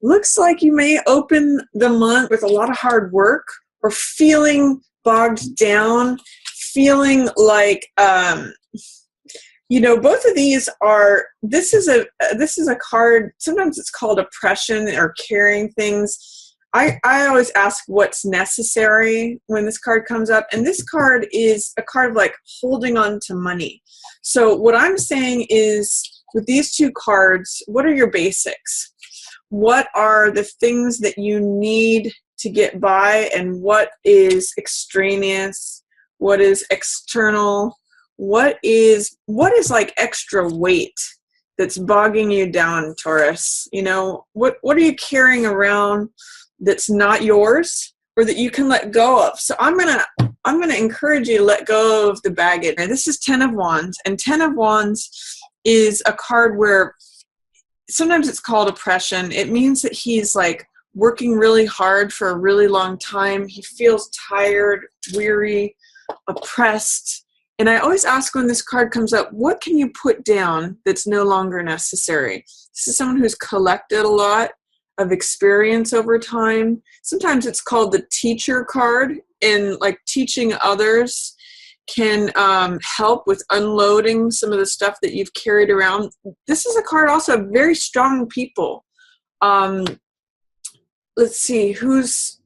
looks like you may open the month with a lot of hard work or feeling bogged down, feeling like, both of these are, this is a card, sometimes it's called oppression or carrying things. I always ask what's necessary when this card comes up, and this card is a card of like holding on to money. So what I'm saying is, with these two cards, what are your basics? What are the things that you need to get by, and what is extraneous? What is external? What is like extra weight that's bogging you down, Taurus? What are you carrying around that's not yours, or that you can let go of? So I'm gonna encourage you to let go of the baggage. This is 10 of Wands, and 10 of Wands is a card where sometimes it's called oppression. It means that he's like working really hard for a really long time. He feels tired, weary, oppressed. And I always ask when this card comes up, what can you put down that's no longer necessary? This is someone who's collected a lot of experience over time. Sometimes it's called the teacher card, and like teaching others can help with unloading some of the stuff that you've carried around. This is a card also of very strong people. Let's see, who is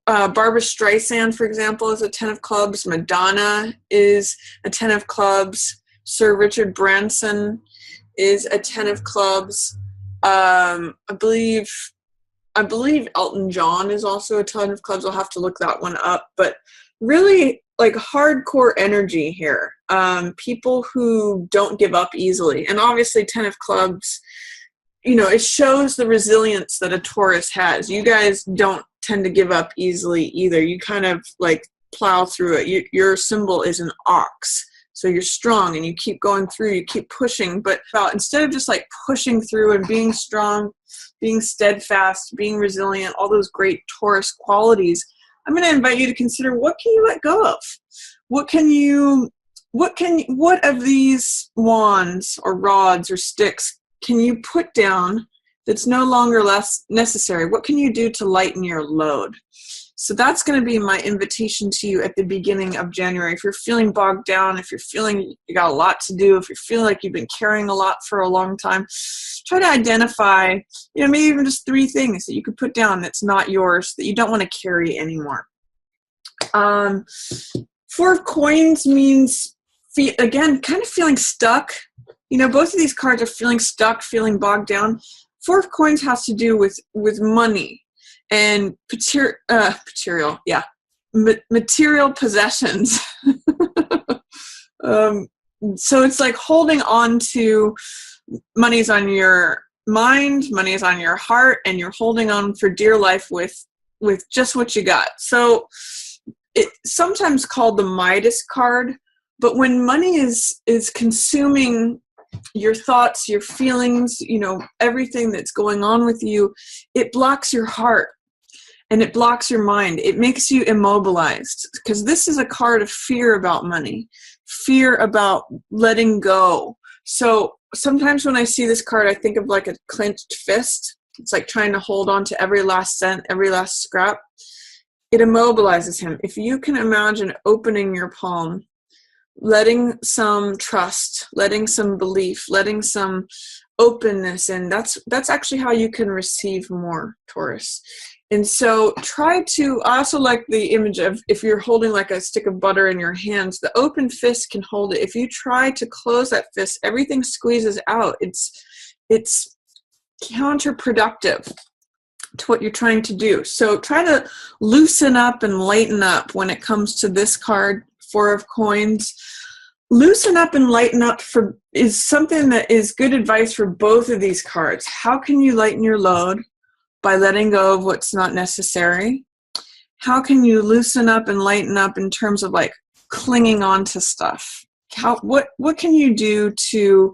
Barbara Streisand, for example, is a 10 of clubs. Madonna is a 10 of clubs. Sir Richard Branson is a 10 of clubs. I believe Elton John is also a 10 of clubs. I'll have to look that one up, but really like hardcore energy here. People who don't give up easily. And obviously 10 of clubs, it shows the resilience that a Taurus has. You guys don't tend to give up easily either. You kind of like plow through it. Your symbol is an ox. So you're strong and you keep going through, you keep pushing. But instead of just like pushing through and being strong, being steadfast, being resilient, all those great Taurus qualities, I'm going to invite you to consider, what can you let go of? What of these wands or rods or sticks can you put down that's no longer less necessary? What can you do to lighten your load? So that's going to be my invitation to you at the beginning of January. If you're feeling bogged down, if you're feeling you got a lot to do, if you're feeling like you've been carrying a lot for a long time, try to identify, maybe even just 3 things that you could put down that's not yours, that you don't want to carry anymore. 4 of Coins means, again, kind of feeling stuck. Both of these cards are feeling stuck, feeling bogged down. 4 of Coins has to do with money and material possessions. So it's like holding on to, money's on your mind, money is on your heart, and you're holding on for dear life with just what you got. So it's sometimes called the Midas card, but when money is consuming your thoughts, your feelings, everything that's going on with you, it blocks your heart and it blocks your mind. It makes you immobilized, because this is a card of fear about money, fear about letting go. So sometimes when I see this card, I think of like a clenched fist. It's like trying to hold on to every last cent, every last scrap. It immobilizes him. If you can imagine opening your palm, letting some trust, letting some belief, letting some openness in, that's actually how you can receive more, Taurus. And so I also like the image of, if you're holding like a stick of butter in your hands, the open fist can hold it. If you try to close that fist, everything squeezes out. It's counterproductive to what you're trying to do. So try to loosen up and lighten up when it comes to this card, 4 of Coins. Loosen up and lighten up is something that is good advice for both of these cards. How can you lighten your load? By letting go of what's not necessary. How can you loosen up and lighten up in terms of like clinging on to stuff? What can you do to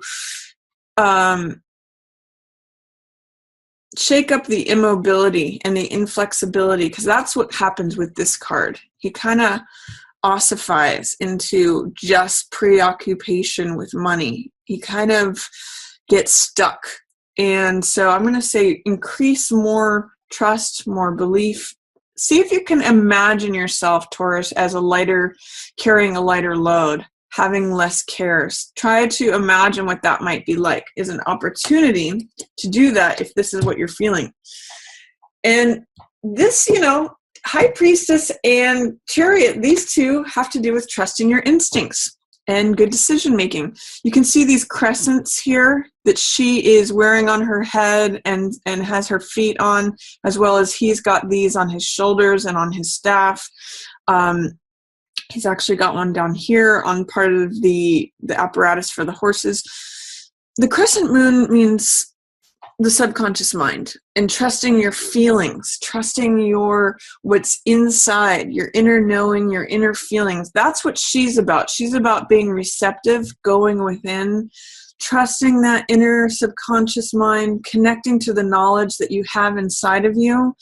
shake up the immobility and the inflexibility? Because that's what happens with this card. He kind of ossifies into just preoccupation with money. He kind of gets stuck And so I'm going to say increase more trust, more belief. See if you can imagine yourself, Taurus, as carrying a lighter load, having less cares. Try to imagine what that might be like. Is an opportunity to do that if this is what you're feeling. And this, High Priestess and Chariot, these two have to do with trusting your instincts and good decision making. You can see these crescents here that she is wearing on her head and has her feet on, as well as he's got these on his shoulders and on his staff. He's actually got one down here on part of the apparatus for the horses. The crescent moon means the subconscious mind and trusting your feelings, trusting what's inside, your inner knowing, your inner feelings. That's what she's about. She's about being receptive, going within, trusting that inner subconscious mind, connecting to the knowledge that you have inside of you.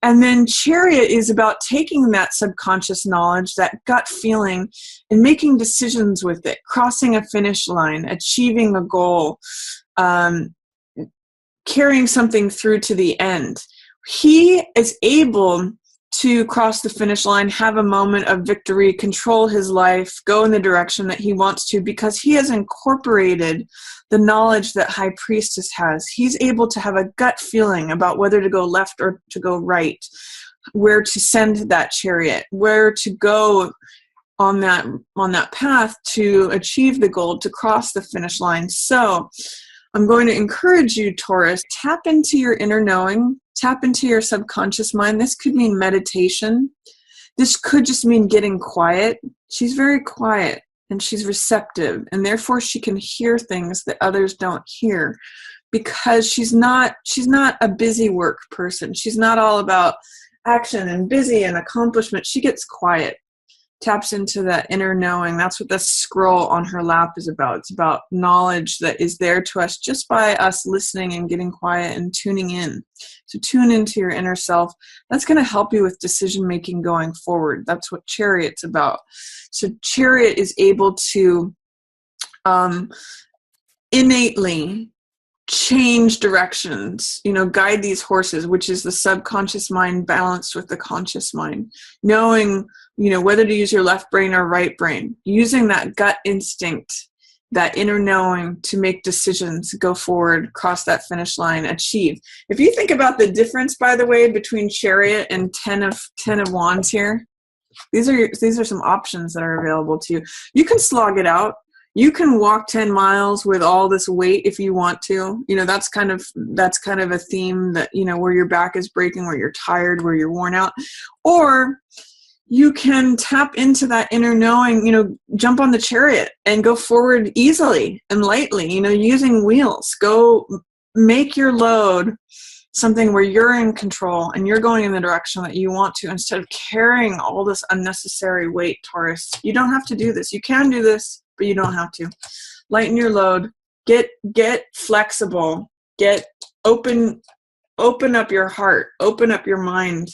And then Chariot is about taking that subconscious knowledge, that gut feeling, and making decisions with it, crossing a finish line, achieving a goal, carrying something through to the end. He is able to cross the finish line, have a moment of victory, control his life, go in the direction that he wants to, because he has incorporated the knowledge that High Priestess has. He's able to have a gut feeling about whether to go left or to go right, where to send that chariot, where to go on that path to achieve the goal, to cross the finish line. So I'm going to encourage you, Taurus, tap into your inner knowing, tap into your subconscious mind. This could mean meditation. This could just mean getting quiet. She's very quiet and she's receptive, and therefore she can hear things that others don't hear, because she's not a busy work person. She's not all about action and busy and accomplishment. She gets quiet, taps into that inner knowing. That's what the scroll on her lap is about. It's about knowledge that is there to us just by us listening and getting quiet and tuning in. So tune into your inner self. That's going to help you with decision making going forward. That's what Chariot's about. So Chariot is able to innately change directions, guide these horses, which is the subconscious mind balanced with the conscious mind, knowing, whether to use your left brain or right brain, using that gut instinct, that inner knowing to make decisions, go forward, cross that finish line, achieve. If you think about the difference, by the way, between Chariot and 10 of Wands here, these are some options that are available to you. You can slog it out. You can walk 10 miles with all this weight if you want to. That's kind of a theme that, where your back is breaking, where you're tired, where you're worn out. Or you can tap into that inner knowing, jump on the chariot and go forward easily and lightly, using wheels. Go make your load something where you're in control and you're going in the direction that you want to, instead of carrying all this unnecessary weight, Taurus. You don't have to do this. You can do this, but you don't have to. Lighten your load. Get flexible. Open up your heart. Open up your mind.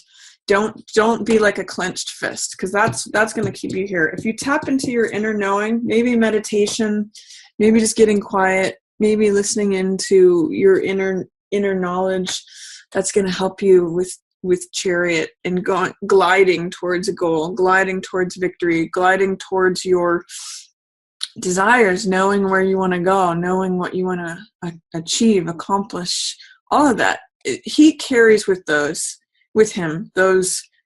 Don't be like a clenched fist, because that's going to keep you here. If you tap into your inner knowing, maybe meditation, maybe just getting quiet, maybe listening into your inner knowledge, that's going to help you with Chariot and gliding towards a goal, gliding towards victory, gliding towards your desires, knowing where you want to go, knowing what you want to achieve, accomplish, all of that. He carries with him those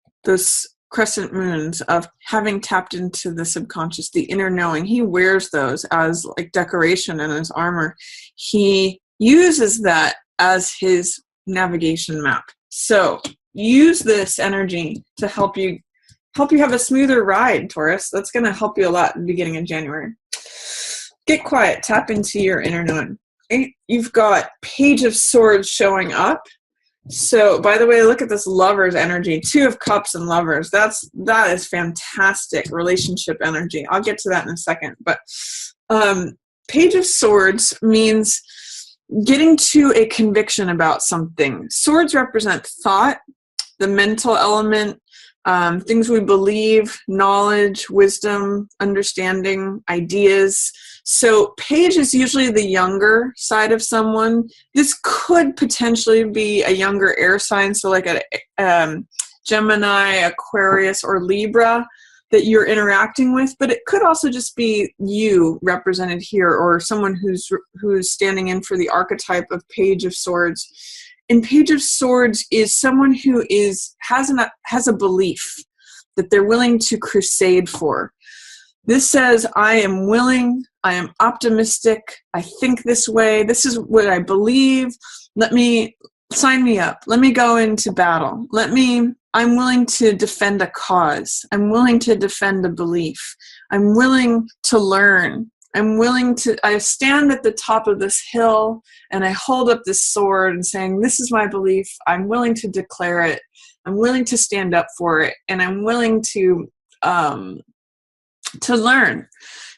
crescent moons of having tapped into the subconscious, the inner knowing. He wears those as like decoration in his armor. He uses that as his navigation map. So use this energy to help you have a smoother ride, Taurus. That's going to help you a lot at the beginning of January. Get quiet. Tap into your inner knowing. You've got Page of Swords showing up. So, by the way, look at this Lovers energy. 2 of Cups and Lovers. That is fantastic relationship energy. I'll get to that in a second. But Page of Swords means getting to a conviction about something. Swords represent thought, the mental element, things we believe, knowledge, wisdom, understanding, ideas. So Page is usually the younger side of someone. This could potentially be a younger air sign, so like a Gemini, Aquarius, or Libra that you're interacting with, but it could also just be you represented here, or someone who's standing in for the archetype of Page of Swords. And Page of Swords is someone who has a belief that they're willing to crusade for. This says, I am willing, I am optimistic, I think this way, this is what I believe, sign me up, let me go into battle, I'm willing to defend a cause, I'm willing to defend a belief, I'm willing to learn, I stand at the top of this hill and I hold up this sword and saying, this is my belief, I'm willing to declare it, I'm willing to stand up for it, and I'm willing to learn.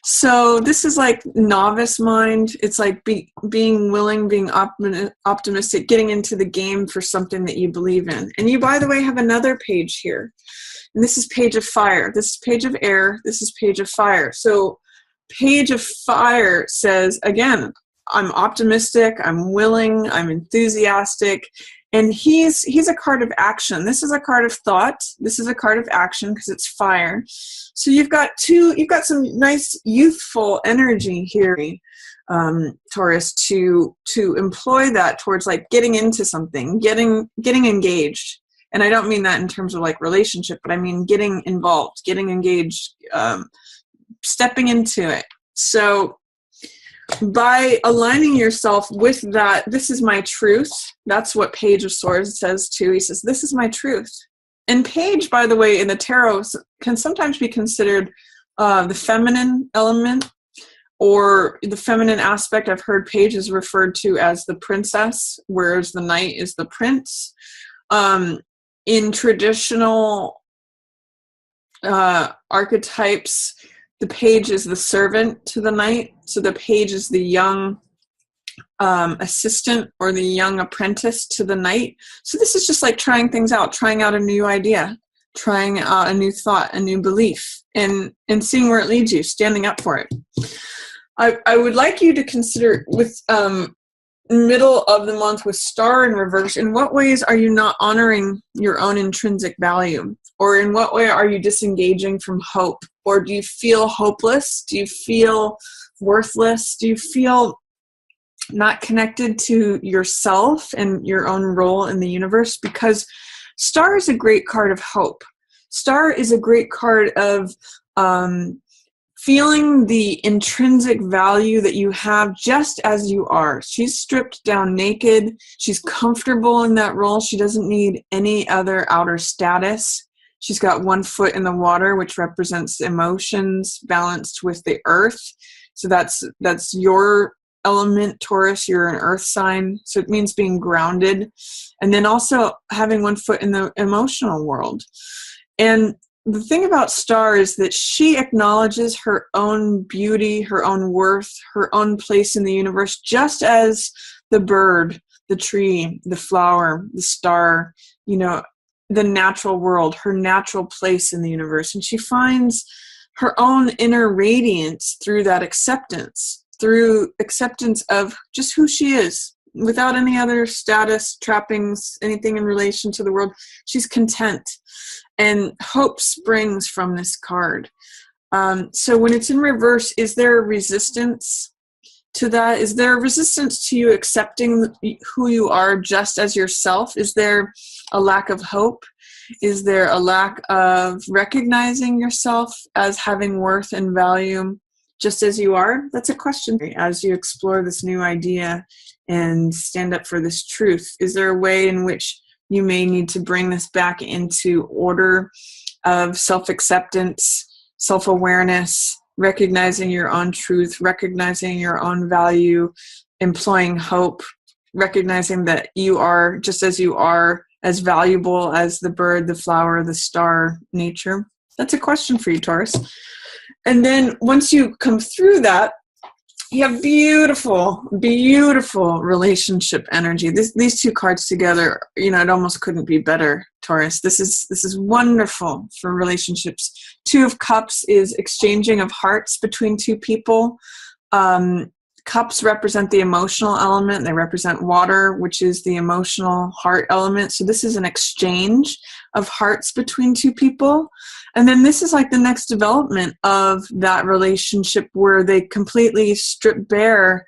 So this is like novice mind. It's like being willing, being optimistic, getting into the game for something that you believe in. And you, by the way, have another page here. And this is Page of Fire. This is Page of Air. This is Page of Fire. So Page of Fire says, again, I'm optimistic, I'm willing, I'm enthusiastic. And he's a card of action. This is a card of thought. This is a card of action because it's fire. So you've got some nice youthful energy here, Taurus, to employ that towards like getting into something, getting engaged. And I don't mean that in terms of like relationship, but I mean getting involved, getting engaged, stepping into it. So by aligning yourself with that, this is my truth. That's what Page of Swords says too. He says, this is my truth. And Page, by the way, in the tarot can sometimes be considered the feminine element or the feminine aspect. I've heard Page is referred to as the princess, whereas the knight is the prince. In traditional archetypes, the page is the servant to the knight. So the page is the young assistant or the young apprentice to the knight. So this is just like trying things out, trying out a new idea, trying out a new thought, a new belief, and seeing where it leads you, standing up for it. I would like you to consider with middle of the month with Star in reverse, in what ways are you not honoring your own intrinsic value? Or in what way are you disengaging from hope? Or do you feel hopeless? Do you feel worthless? Do you feel not connected to yourself and your own role in the universe? Because Star is a great card of hope. Star is a great card of feeling the intrinsic value that you have just as you are. She's stripped down naked. She's comfortable in that role. She doesn't need any other outer status. She's got one foot in the water, which represents emotions balanced with the earth. So that's your element, Taurus. You're an earth sign. So it means being grounded. And then also having one foot in the emotional world. And the thing about Star is that she acknowledges her own beauty, her own worth, her own place in the universe, just as the bird, the tree, the flower, the star, the natural world, her natural place in the universe. And she finds her own inner radiance through that acceptance of just who she is, without any other status, trappings, anything in relation to the world. She's content. And hope springs from this card. So when it's in reverse, is there a resistance to that? Is there a resistance to you accepting who you are just as yourself? Is there a lack of hope? Is there a lack of recognizing yourself as having worth and value just as you are? That's a question as you explore this new idea and stand up for this truth. Is there a way in which you may need to bring this back into order of self-acceptance, self-awareness, recognizing your own truth, recognizing your own value, employing hope, recognizing that you are, just as you are, as valuable as the bird, the flower, the star, nature? That's a question for you, Taurus. And then once you come through that, you have beautiful, beautiful relationship energy. These two cards together, it almost couldn't be better, Taurus. This is wonderful for relationships. Two of Cups is exchanging of hearts between two people. Cups represent the emotional element. They represent water, which is the emotional heart element. So this is an exchange of hearts between two people. And then this is like the next development of that relationship where they completely strip bare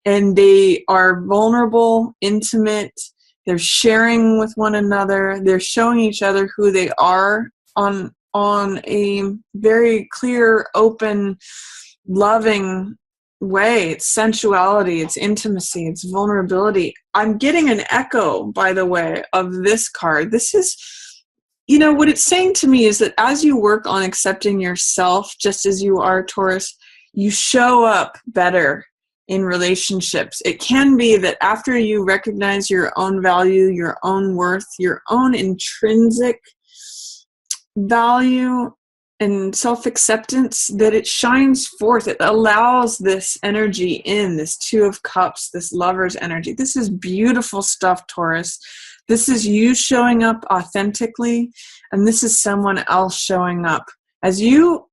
and they are vulnerable, intimate. They're sharing with one another. They're showing each other who they are on a very clear, open, loving way. It's sensuality, it's intimacy, it's vulnerability. I'm getting an echo, by the way, of this card. This is, what it's saying to me is that as you work on accepting yourself just as you are, Taurus, you show up better in relationships. It can be that after you recognize your own value, your own worth, your own intrinsic value and self-acceptance, that it shines forth. It allows this energy in, this Two of Cups, this Lover's energy. This is beautiful stuff, Taurus. This is you showing up authentically, and this is someone else showing up. As you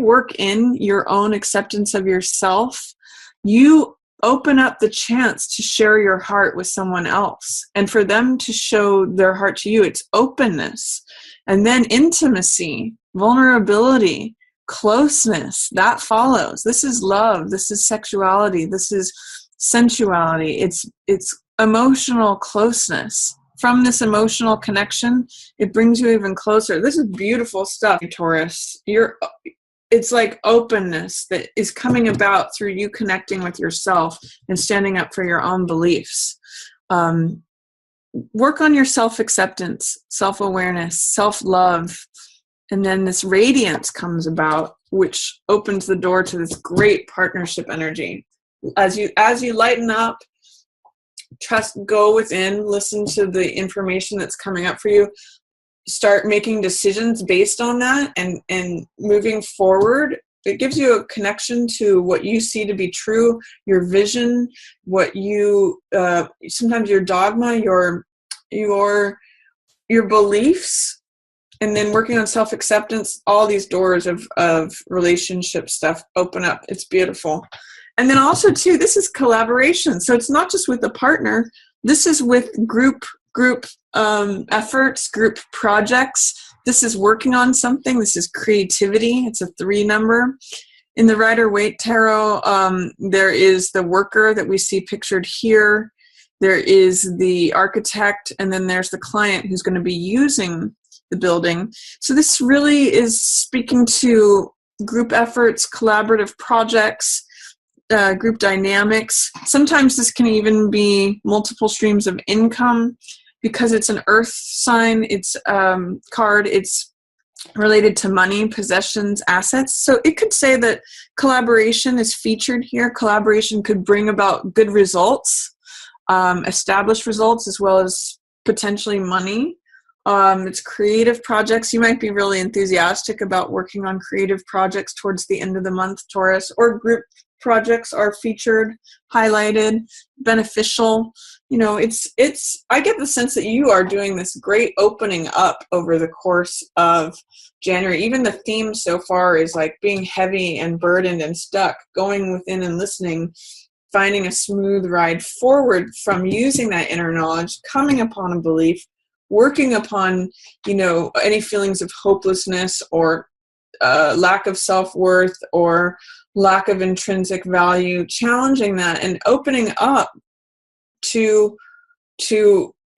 work in your own acceptance of yourself, you open up the chance to share your heart with someone else, and for them to show their heart to you. It's openness, and then intimacy, vulnerability, closeness, that follows. This is love. This is sexuality. This is sensuality. It's emotional closeness. From this emotional connection, it brings you even closer. This is beautiful stuff, Taurus. It's like openness that is coming about through you connecting with yourself and standing up for your own beliefs. Work on your self-acceptance, self-awareness, self-love, and then this radiance comes about, which opens the door to this great partnership energy. As you lighten up, trust, go within, listen to the information that's coming up for you, start making decisions based on that and moving forward. It gives you a connection to what you see to be true, your vision, what you, sometimes your dogma, your beliefs, and then working on self-acceptance. All these doors of relationship stuff open up. It's beautiful. And then also too, this is collaboration. So it's not just with a partner. This is with group efforts, group projects. This is working on something. This is creativity. It's a 3 number. In the Rider-Waite Tarot, there is the worker that we see pictured here. There is the architect, and then there's the client who's going to be using the building. So this really is speaking to group efforts, collaborative projects, group dynamics. Sometimes this can even be multiple streams of income because it's an earth sign. It's card. It's related to money, possessions, assets. So it could say that collaboration is featured here. Collaboration could bring about good results, established results, as well as potentially money. It's creative projects. You might be really enthusiastic about working on creative projects towards the end of the month, Taurus, or group projects are featured, highlighted, beneficial. I get the sense that you are doing this great opening up over the course of January. Even the theme so far is like being heavy and burdened and stuck, going within and listening, finding a smooth ride forward from using that inner knowledge, coming upon a belief, working upon, any feelings of hopelessness or lack of self-worth or lack of intrinsic value, challenging that and opening up to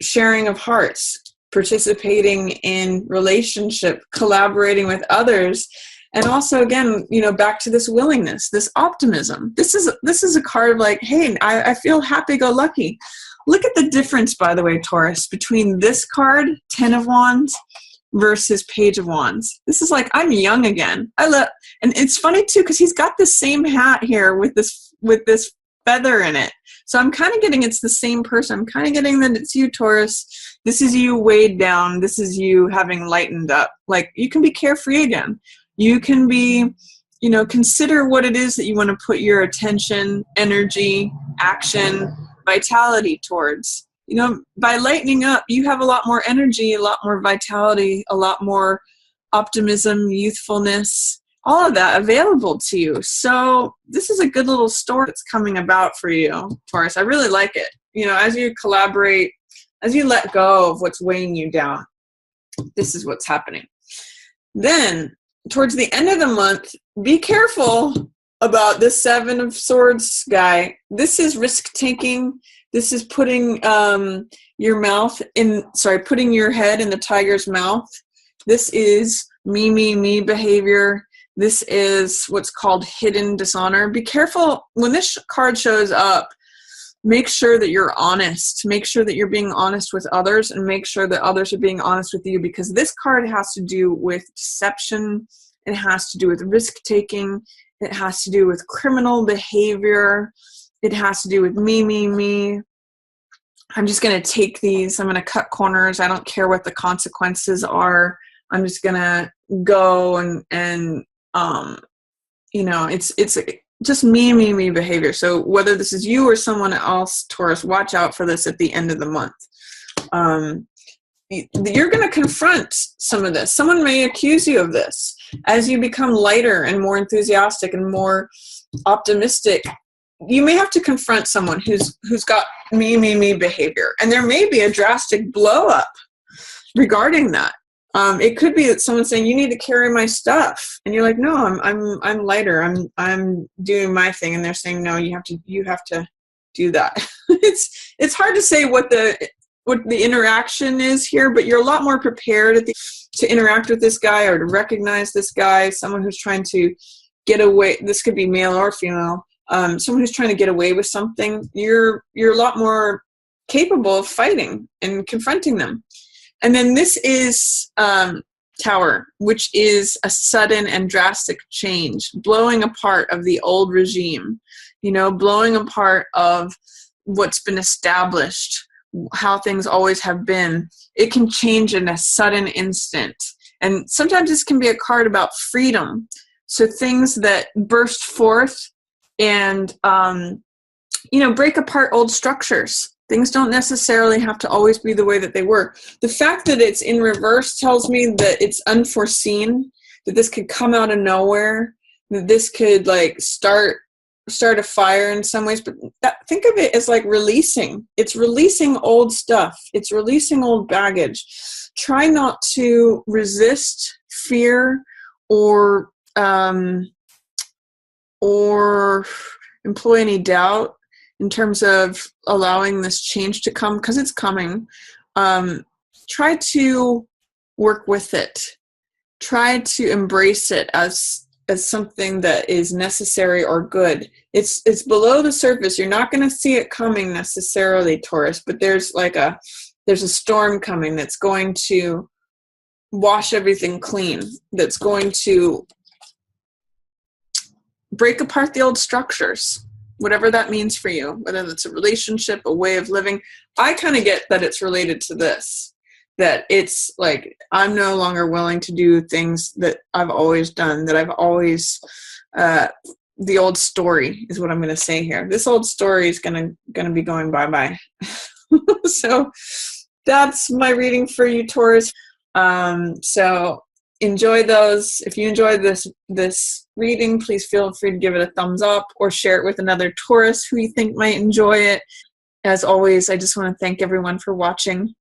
sharing of hearts, participating in relationship, collaborating with others. And also, again, back to this willingness, this optimism. This is a card of like, hey, I feel happy-go-lucky. Look at the difference, by the way, Taurus, between this card, 10 of Wands, versus Page of Wands. This is like, I'm young again. And it's funny too, because he's got the same hat here with this feather in it. So I'm kind of getting it's the same person. I'm kind of getting that it's you, Taurus. This is you weighed down. This is you having lightened up. Like, you can be carefree again. You can be, consider what it is that you want to put your attention, energy, action, vitality towards. By lightening up, you have a lot more energy, a lot more vitality, a lot more optimism, youthfulness, all of that available to you. So this is a good little story that's coming about for you, Taurus. I really like it. You know, as you collaborate, as you let go of what's weighing you down, this is what's happening. Then, towards the end of the month, be careful about this Seven of Swords guy. This is risk-taking. This is putting putting your head in the tiger's mouth. This is me behavior. This is what's called hidden dishonor. Be careful when this card shows up. Make sure that you're honest. Make sure that you're being honest with others, and make sure that others are being honest with you, because this card has to do with deception. It has to do with risk-taking. It has to do with criminal behavior. It has to do with me. I'm just going to take these. I'm going to cut corners. I don't care what the consequences are. I'm just going to go and you know, it's just me behavior. So whether this is you or someone else, Taurus, watch out for this at the end of the month. You're going to confront some of this. Someone may accuse you of this. As you become lighter and more enthusiastic and more optimistic, you may have to confront someone who's got me behavior. And there may be a drastic blow up regarding that. It could be that someone's saying, you need to carry my stuff. And you're like, no, I'm lighter. I'm doing my thing. And they're saying, no, you have to do that. It's hard to say what the interaction is here, but you're a lot more prepared to interact with this guy or to recognize this guy, someone who's trying to get away. This could be male or female. Someone who's trying to get away with something. You're a lot more capable of fighting and confronting them. And then this is Tower, which is a sudden and drastic change, blowing apart of the old regime, you know, blowing apart of what's been established, how things always have been. It can change in a sudden instant. And sometimes this can be a card about freedom. So things that burst forth and, you know, break apart old structures. Things don't necessarily have to always be the way that they were. The fact that it's in reverse tells me that it's unforeseen, that this could come out of nowhere, that this could like start a fire in some ways. But think of it as like releasing. It's releasing old stuff. It's releasing old baggage. Try not to resist fear or employ any doubt in terms of allowing this change to come, because it's coming. Try to work with it. Try to embrace it as something that is necessary or good. It's below the surface. You're not going to see it coming necessarily, Taurus, but there's a storm coming that's going to wash everything clean, that's going to break apart the old structures. Whatever that means for you, whether it's a relationship, a way of living. I kind of get that it's related to this, that it's like, I'm no longer willing to do things that I've always done, that I've always, the old story is what I'm going to say here. This old story is going to be going bye-bye. So that's my reading for you, Taurus. So enjoy those. If you enjoyed this reading, please feel free to give it a thumbs up or share it with another Taurus who you think might enjoy it. As always, I just want to thank everyone for watching.